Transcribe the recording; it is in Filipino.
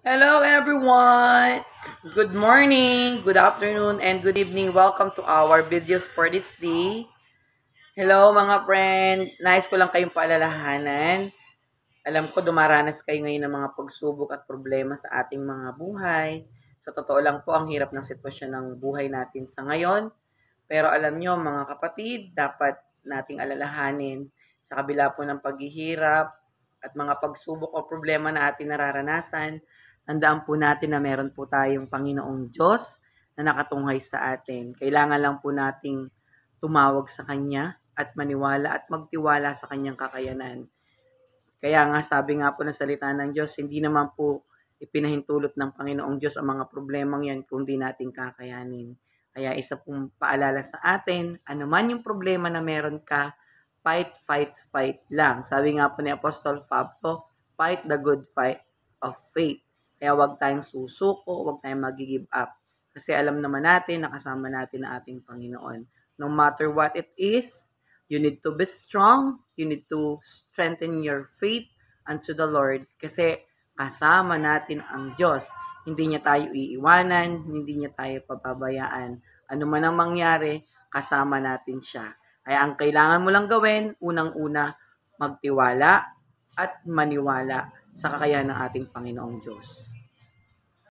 Hello everyone! Good morning, good afternoon, and good evening. Welcome to our videos for this day. Hello mga friend! Nice ko lang kayong paalalahanan. Alam ko dumaranas kayo ngayon ng mga pagsubok at problema sa ating mga buhay. Sa totoo lang po, ang hirap ng sitwasyon ng buhay natin sa ngayon. Pero alam nyo mga kapatid, dapat nating alalahanin sa kabila po ng paghihirap at mga pagsubok o problema na ating nararanasan, tandaan po natin na meron po tayong Panginoong Diyos na nakatunghay sa atin. Kailangan lang po nating tumawag sa Kanya at maniwala at magtiwala sa Kanyang kakayanan. Kaya nga sabi nga po ng salita ng Diyos, hindi naman po ipinahintulot ng Panginoong Diyos ang mga problemang yan kung di natin kakayanin. Kaya isa pong paalala sa atin, anuman yung problema na meron ka, fight, fight, fight lang. Sabi nga po ni Apostol Pablo, fight the good fight of faith. Kaya huwag tayong susuko, huwag tayong mag-give up. Kasi alam naman natin, nakasama natin ang ating Panginoon. No matter what it is, you need to be strong, you need to strengthen your faith unto the Lord. Kasi kasama natin ang Diyos. Hindi niya tayo iiwanan, hindi niya tayo papabayaan. Ano man ang mangyari, kasama natin siya. Kaya ang kailangan mo lang gawin, unang-una, magtiwala at maniwala sa kakayahan ng ating Panginoong Diyos.